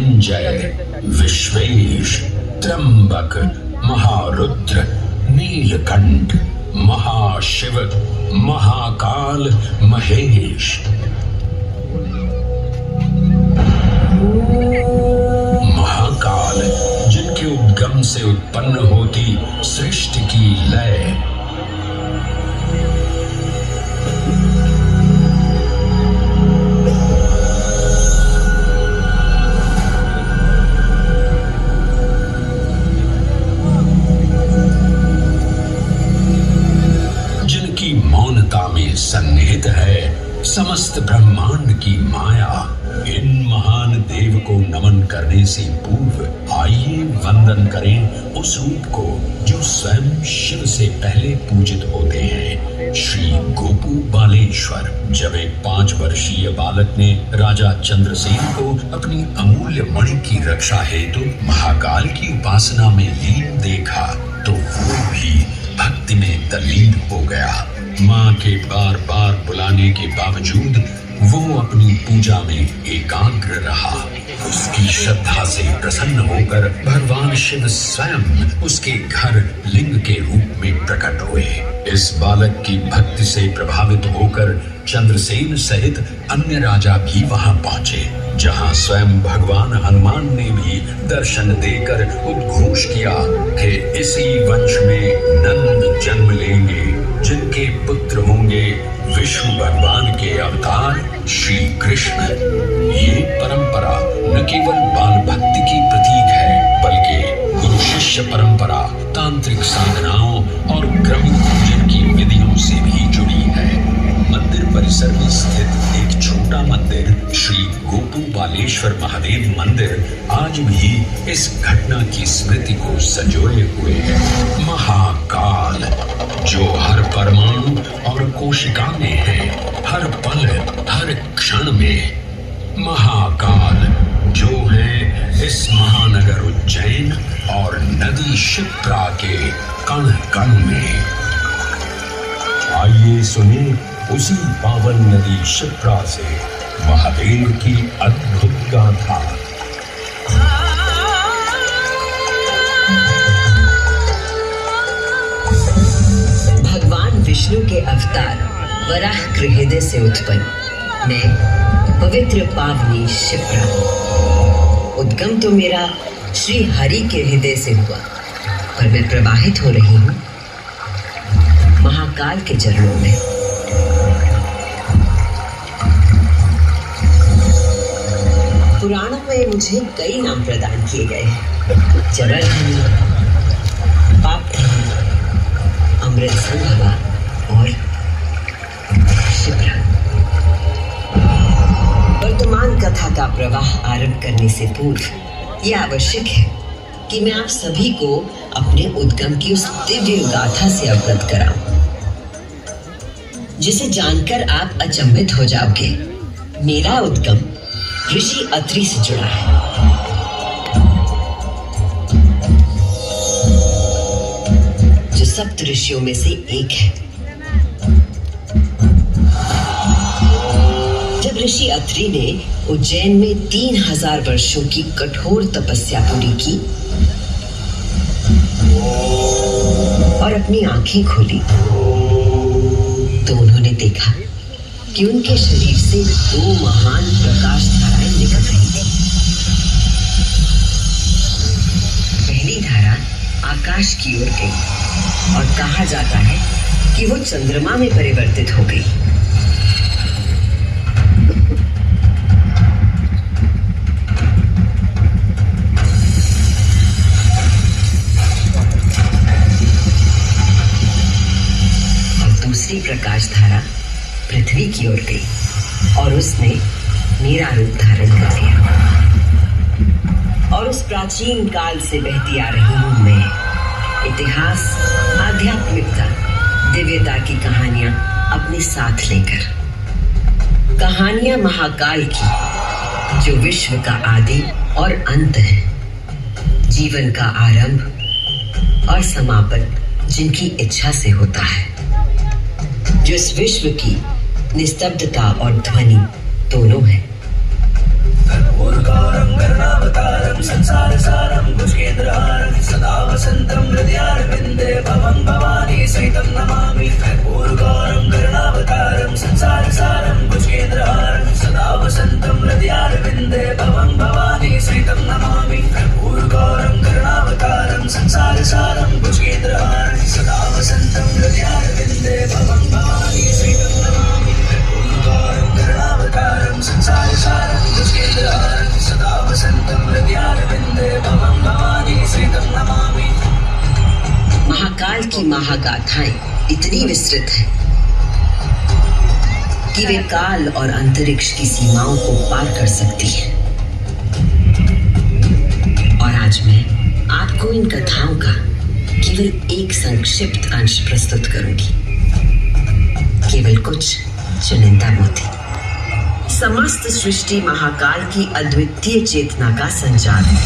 मृत्युंजय, विश्वेश, त्र्यंबक, महारुद्र, नीलकंठ, महाशिव, महाकाल, महेश। महाकाल जिनके उद्गम से उत्पन्न होती सृष्टि की लय। जिनकी मौनता में सन्निहित है समस्त ब्रह्मांड की माया। इन महान देव को नमन करने से पूर्व आइए वंदन करें उस रूप को जो स्वयं शिव से पहले पूजित होते हैं, श्री गोपू बालेश्वर। जब एक 5 वर्षीय बालक ने राजा चंद्रसेन को अपनी अमूल्य मणि की रक्षा हेतु महाकाल की उपासना में लीन देखा तो वो भी भक्ति में तल्लीन हो गया। माँ के बार बार बुलाने के बावजूद वो अपनी पूजा में एकाग्र रहा। उसकी श्रद्धा से प्रसन्न होकर भगवान शिव स्वयं उसके घर लिंग के रूप में प्रकट हुए। इस बालक की भक्ति से प्रभावित होकर चंद्रसेन सहित अन्य राजा भी वहां पहुंचे, जहां स्वयं भगवान हनुमान ने भी दर्शन देकर उद्घोष किया कि इसी वंश में नंद जन्म लेंगे, जिनके पुत्र होंगे विष्णु भगवान के अवतार श्री कृष्ण। ये परंपरा न केवल बाल भक्ति की प्रतीक है, बल्कि गुरु शिष्य परंपरा, तांत्रिक साधनाओं और क्रमिक पूजन की विधियों से भी जुड़ी है। मंदिर परिसर में स्थित एक छोटा मंदिर श्री गोपू बालेश्वर महादेव मंदिर आज भी इस घटना की स्मृति को संजोए हुए है। महाकाल जो हर परमाणु और कोशिका में है, हर पल हर क्षण में। महाकाल जो है इस महानगर उज्जैन और नदी क्षिप्रा के कण कण में। आइए सुने उसी पावन नदी क्षिप्रा से महादेव की अद्भुत गाथा। भगवान विष्णु के अवतार वराह हृदय से उत्पन्न मैं पवित्र पावनी क्षिप्रा। उद्गम तो मेरा श्री हरि के हृदय से हुआ, पर मैं प्रवाहित हो रही हूँ महाकाल के चरणों में। पुराणों में मुझे कई नाम प्रदान किए गए हैं, जलधनी, पापधनी, अमृत संभवा और क्षिप्रा। वर्तमान कथा का प्रवाह आरंभ करने से पूर्व यह आवश्यक है कि मैं आप सभी को अपने उद्गम की उस दिव्य गाथा से अवगत कराऊं, जिसे जानकर आप अचंभित हो जाओगे। मेरा उद्गम ऋषि अत्रि से जुड़ा है। जो सप्त ऋषियों में से एक है। जब ऋषि अत्रि ने उज्जैन में 3000 वर्षों की कठोर तपस्या पूरी की और अपनी आंखें खोली तो उन्होंने देखा कि उनके शरीर से 2 महान प्रकाश धाराएं निकल रही थी। पहली धारा आकाश की ओर गई और कहा जाता है कि वो चंद्रमा में परिवर्तित हो गई। दूसरी प्रकाश धारा पृथ्वी की ओर गई और उसने मेरा रूप धारण कर लिया। और उस प्राचीन काल से बहती आ रही हूं मैं, इतिहास, आध्यात्मिकता, दिव्यता की कहानियां अपने साथ लेकर। कहानियां महाकाल की जो विश्व का आदि और अंत है, जीवन का आरंभ और समापन जिनकी इच्छा से होता है, जो इस विश्व की निस्तब्धता और ध्वनि दोनों है। की महागाथाएं इतनी विस्तृत हैं कि वे काल और अंतरिक्ष की सीमाओं को पार कर सकती हैं। और आज मैं आपको इन कथाओं का केवल एक संक्षिप्त अंश प्रस्तुत करूंगी, केवल कुछ चुनिंदा मोती। समस्त सृष्टि महाकाल की अद्वितीय चेतना का संचार है,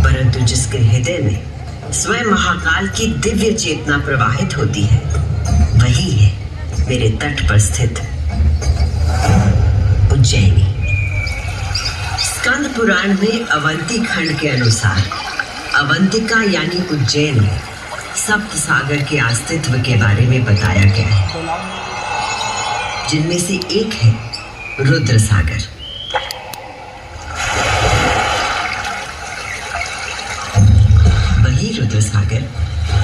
परंतु जिसके हृदय में स्वयं महाकाल की दिव्य चेतना प्रवाहित होती है, वही है मेरे तट पर स्थित उज्जैनी। स्कंद पुराण में अवंती खंड के अनुसार अवंतिका यानी उज्जैन में सप्त सागर के अस्तित्व के बारे में बताया गया है, जिनमें से एक है रुद्र सागर। वही रुद्र सागर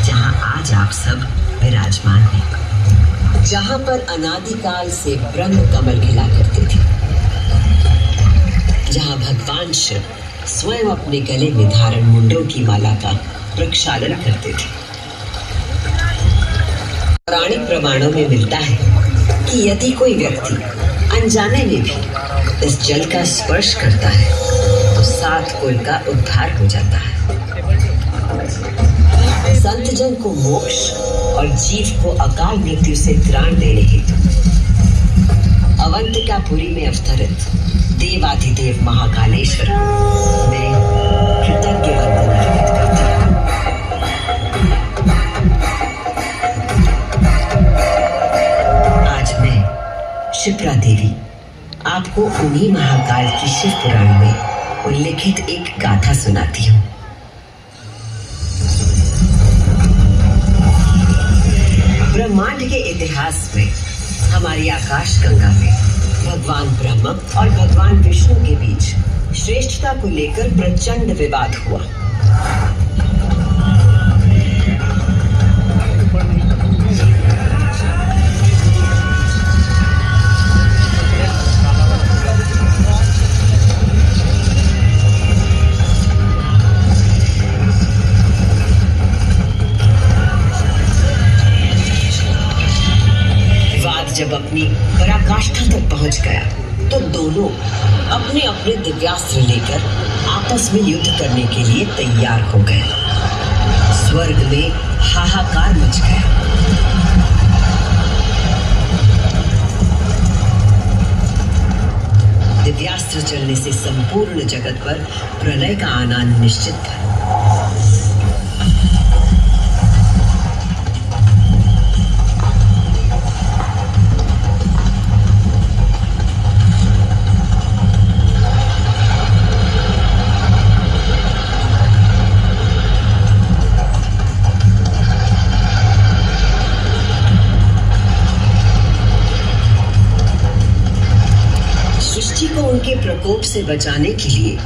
जहां आज आप सब विराजमान हैं, जहां पर अनादिकाल से ब्रह्म कमल खिला करते थे, जहां भगवान शिव स्वयं अपने गले में धारण मुंडों की माला का प्रक्षालन करते थे। पौराणिक प्रमाणों में मिलता है कि यदि कोई व्यक्ति अनजाने में भी इस जल का स्पर्श करता है तो 7 कुल का उद्धार हो जाता है। संत जन को मोक्ष और जीव को अकाल मृत्यु से त्राण देने हेतु अवंतिकापुरी में अवतरित देवाधिदेव महाकालेश्वर में कृतज्ञ वंदना अर्पित करती हूँ। आज मैं शिप्रा देवी आपको उन्हीं महाकाल की शिव पुराण में उल्लिखित एक गाथा सुनाती हूँ। ब्रह्मांड के इतिहास में हमारी आकाश गंगा में भगवान ब्रह्मा और भगवान विष्णु के बीच श्रेष्ठता को लेकर प्रचंड विवाद हुआ। जब अपनी पराकाष्ठा तक पहुंच गया तो दोनों अपने अपने दिव्यास्त्र लेकर आपस में युद्ध करने के लिए तैयार हो गए। स्वर्ग में हाहाकार मच गया। दिव्यास्त्र चलने से संपूर्ण जगत पर प्रलय का आना निश्चित था। को उनके प्रकोप से बचाने के लिए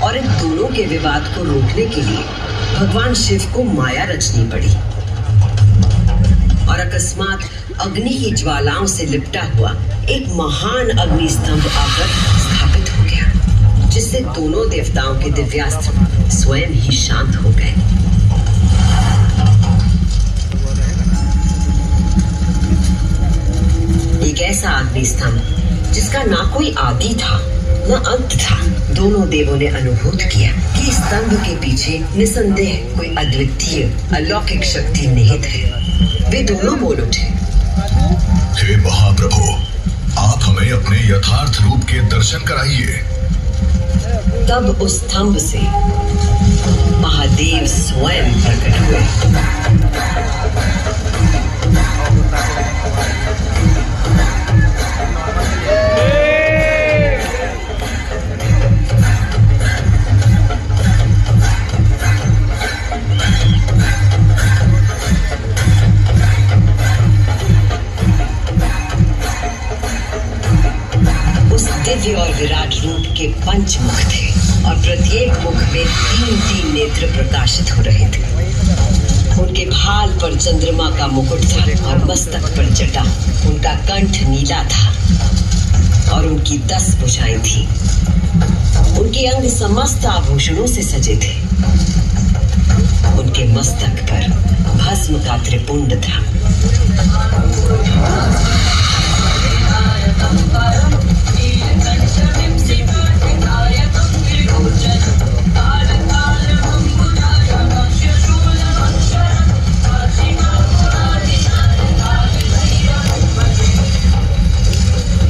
और इन दोनों के विवाद को रोकने के लिए भगवान शिव को माया रचनी पड़ी। और अकस्मात अग्नि की ज्वालाओं से लिपटा हुआ एक महान अग्नि स्तंभ आकर स्थापित हो गया, जिससे दोनों देवताओं के दिव्यास्त्र स्वयं ही शांत हो गए। एक ऐसा अग्नि स्तंभ जिसका ना कोई आदि था न अंत था। दोनों देवों ने अनुभूत किया कि स्तंभ के पीछे निसंदेह कोई अद्वितीय अलौकिक शक्ति निहित है। वे दोनों बोल उठे, हे महाप्रभु, आप हमें अपने यथार्थ रूप के दर्शन कराइए। तब उस स्तंभ से महादेव स्वयं प्रकट हुए। दिव्य और विराट रूप के 5 मुख थे और प्रत्येक मुख में 3-3 नेत्र प्रकाशित हो रहे थे। उनके भाल पर चंद्रमा का मुकुट था और मस्तक पर जटा। उनका कंठ नीला था और उनकी 10 भुजाएं थी। उनके अंग समस्त आभूषणों से सजे थे। उनके मस्तक पर भस्म का त्रिपुंड था।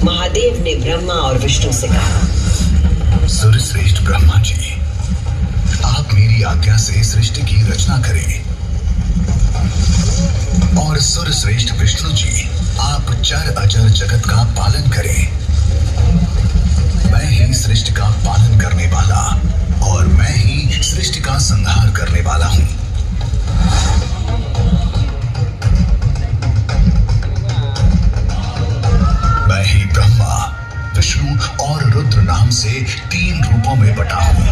महादेव ने ब्रह्मा और विष्णु से कहा, सूर्यश्रेष्ठ ब्रह्मा जी, आप मेरी आज्ञा से सृष्टि की रचना करें और सूर्यश्रेष्ठ विष्णु जी, आप चर अचर जगत का पालन करें। मैं ही सृष्टि का पालन करने वाला और मैं ही सृष्टि का संहार करने वाला हूं। मैं ही ब्रह्मा, विष्णु और रुद्र नाम से 3 रूपों में बटा हूं।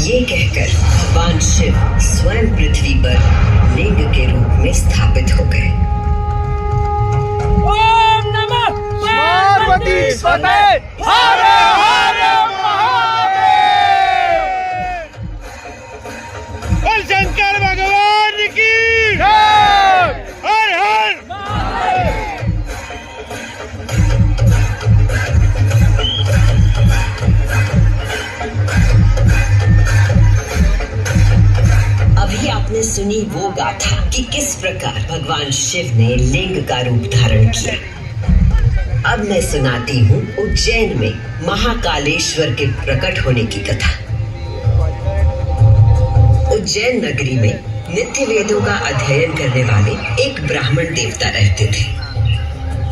ये कहकर भगवान शिव स्वयं पृथ्वी पर लिंग के रूप में स्थापित हो गए। ओम नमः पार्वती पते हर हर महादेव। और शंकर भगवान की जय। हर हर अभी आपने सुनी वो गाथा कि किस प्रकार भगवान शिव ने लिंग का रूप धारण किया। अब मैं सुनाती हूँ उज्जैन में महाकालेश्वर के प्रकट होने की कथा। उज्जैन नगरी में नित्य वेदों का अध्ययन करने वाले एक ब्राह्मण देवता रहते थे।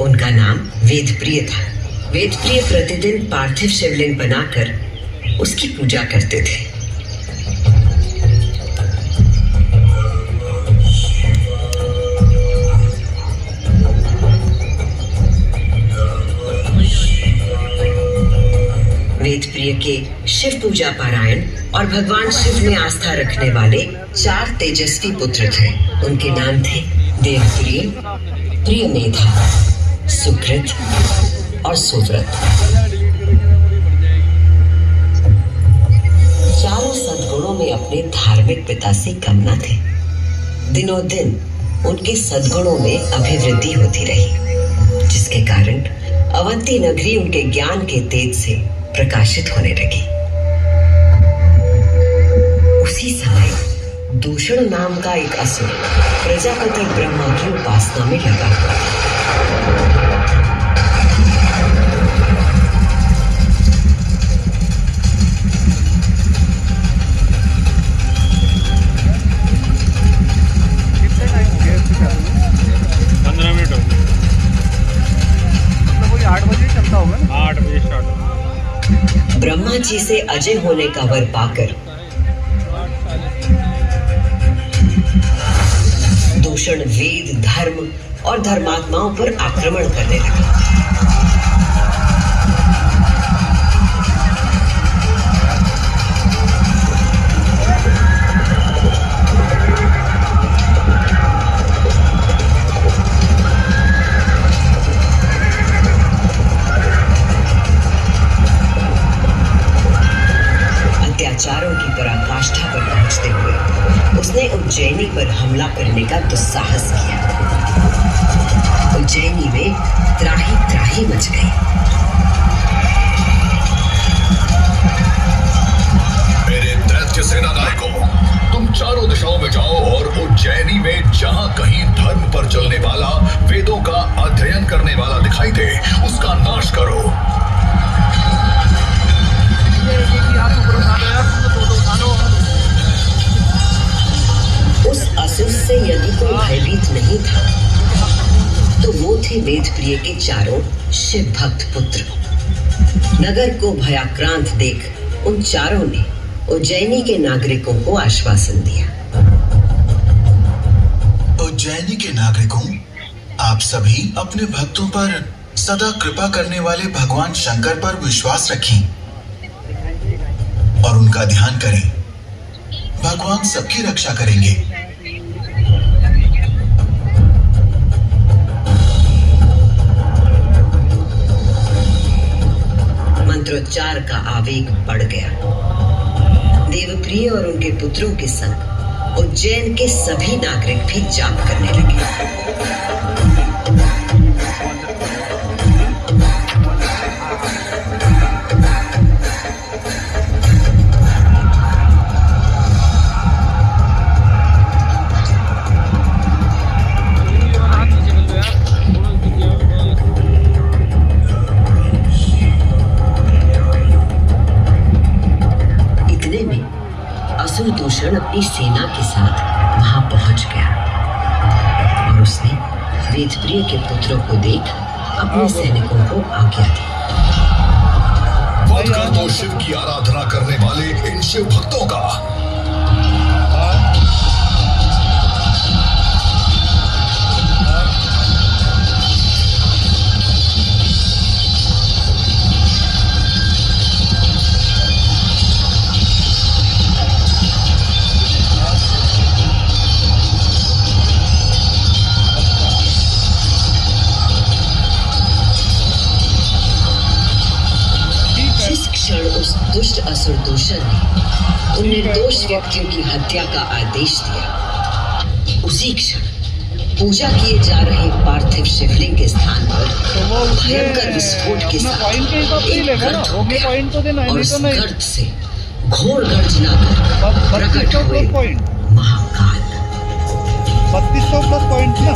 उनका नाम वेदप्रिय था। वेदप्रिय प्रतिदिन पार्थिव शिवलिंग बनाकर उसकी पूजा करते थे। वेदप्रिय के शिव पूजा पारायण और भगवान शिव में आस्था रखने वाले 4 तेजस्वी पुत्र थे। उनके नाम थे देवप्रिय, प्रियमेधा, सुकृत और सुव्रत। चारों सद्गुणों में अपने धार्मिक पिता से कम न थे। दिनों दिन उनके सद्गुणों में अभिवृद्धि होती रही, जिसके कारण अवंती नगरी उनके ज्ञान के तेज से प्रकाशित होने लगी। उसी समय दूषण नाम का एक असुर प्रजापति ब्रह्मा की उपासना में लगा हुआ था। ब्रह्मा जी से अजय होने का वर पाकर दूषण वेद, धर्म और धर्मात्माओं पर आक्रमण करने लगा। अत्याचारों की पराकाष्ठा पर पहुंचते हुए उसने उज्जैनी पर हमला करने का दुस्साहस किया। उज्जैनी में त्राही त्राही मच गई। मेरे दैत्य सेनानायकों, तुम चारों दिशाओं में जाओ और उज्जैनी में जहां कहीं धर्म पर चलने वाला, वेदों का अध्ययन करने वाला दिखाई दे, उसका नाश करो। उस असुर से यदि कोई भयभीत नहीं था तो वो थे वेदप्रिय के चारों शिव भक्त पुत्र। नगर को भयाक्रांत देख उन चारों ने उज्जैनी के नागरिकों को आश्वासन दिया। उज्जैनी के नागरिकों, आप सभी अपने भक्तों पर सदा कृपा करने वाले भगवान शंकर पर विश्वास रखें और उनका ध्यान करें। भगवान सबकी रक्षा करेंगे। मंत्रोच्चार का आवेग बढ़ गया। देवप्रिय और उनके पुत्रों के संग उज्जैन के सभी नागरिक भी जाप करने लगे। दूषण अपनी सेना के साथ वहां पहुंच गया और उसने वेदप्रिय के पुत्रों को देख अपने सैनिकों को आज्ञा दी। वध कर दो शिव की आराधना करने वाले इन शिव भक्तों का। दुष्ट असुर दूषण ने उन निर्दोष व्यक्तियों की हत्या का आदेश दिया, उसी क्षण पूजा किए जा रहे पार्थिव शिवलिंग के स्थान पर भयंकर विस्फोट के साथ एक गर्त हो गया और उस गर्त से घोर गर्जना कर प्रकट हुए महाकाल। 3200 प्लस पॉइंट ना।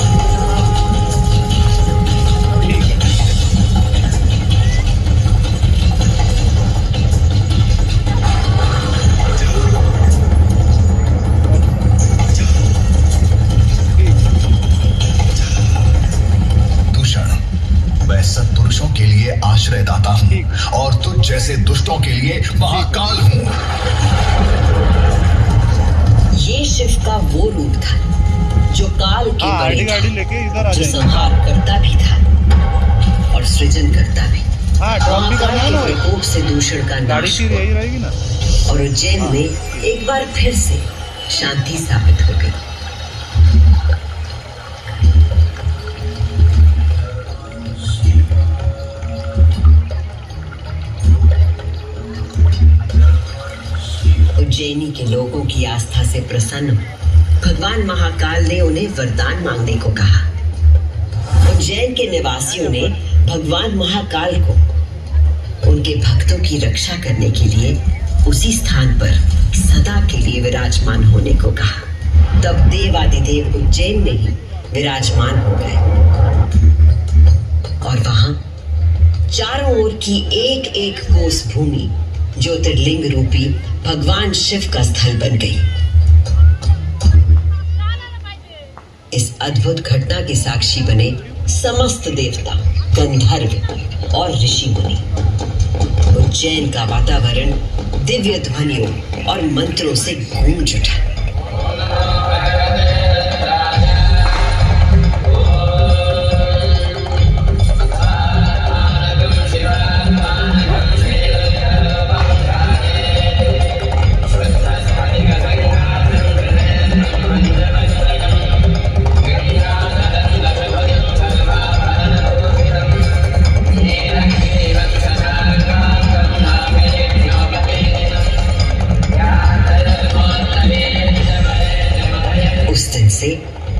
सत्पुरुषों के लिए आश्रयदाता हूँ और तुझ जैसे दुष्टों के लिए महाकाल हूँ। ये शिव का वो रूप था जो काल के बड़े था, जो संहार करता भी था और सृजन करता भी। महाकाल के प्रकोप से दूषण का नाश हुआ और उज्जैन में एक बार फिर से शांति स्थापित हो गई। उज्जैनी के लोगों की आस्था से प्रसन्न भगवान महाकाल ने उन्हें वरदान मांगने को कहा। उज्जैन के निवासियों ने भगवान महाकाल को उनके भक्तों की रक्षा करने के लिए उसी स्थान पर सदा के लिए विराजमान होने को कहा। तब देवादिदेव उज्जैन में ही विराजमान हो गए और वहां चारों ओर की एक एक कोस भूमि ज्योतिर्लिंग रूपी भगवान शिव का स्थल बन गई। इस अद्भुत घटना के साक्षी बने समस्त देवता, गंधर्व और ऋषि मुनि। उज्जैन का वातावरण दिव्य ध्वनियों और मंत्रों से गूंज उठा।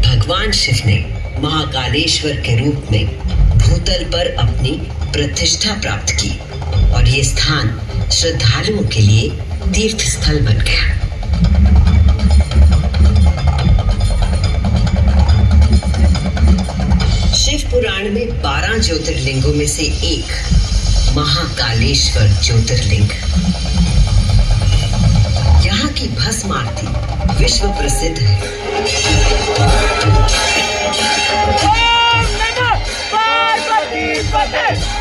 भगवान शिव ने महाकालेश्वर के रूप में भूतल पर अपनी प्रतिष्ठा प्राप्त की और ये स्थान श्रद्धालुओं के लिए तीर्थ स्थल बन गया। शिव पुराण में 12 ज्योतिर्लिंगों में से एक महाकालेश्वर ज्योतिर्लिंग। यहाँ की भस्म आरती विश्व प्रसिद्ध है।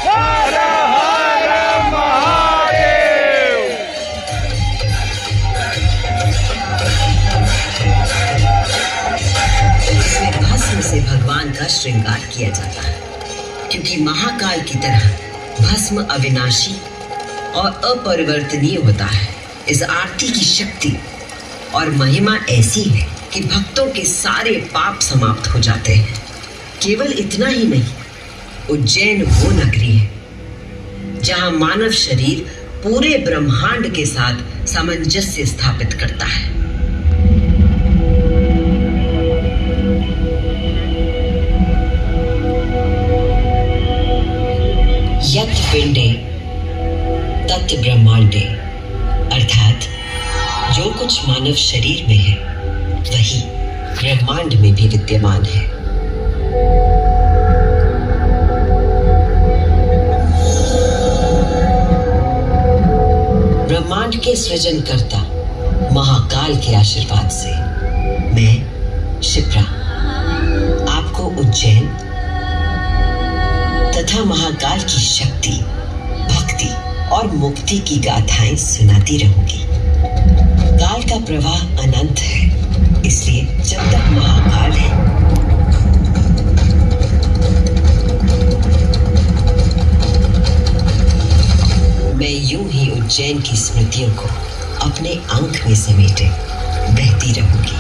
हर हर महादेव। इसमें भस्म से भगवान का श्रृंगार किया जाता है। क्योंकि महाकाल की तरह भस्म अविनाशी और अपरिवर्तनीय होता है। इस आरती की शक्ति और महिमा ऐसी है कि भक्तों के सारे पाप समाप्त हो जाते हैं। केवल इतना ही नहीं, उज्जैन वो नगरी है जहां मानव शरीर पूरे ब्रह्मांड के साथ सामंजस्य स्थापित करता है। यत् पिंडे तत् ब्रह्मांडे, अर्थात जो कुछ मानव शरीर में है वही ब्रह्मांड में भी विद्यमान है। ब्रह्मांड के सृजनकर्ता महाकाल के आशीर्वाद से मैं शिप्रा आपको उज्जैन तथा महाकाल की शक्ति, भक्ति और मुक्ति की गाथाएं सुनाती रहूंगी। काल का प्रवाह अनंत है, इसलिए जब तक महाकाल है मैं यूं ही उज्जैन की स्मृतियों को अपने अंक में समेटे बहती रहूंगी।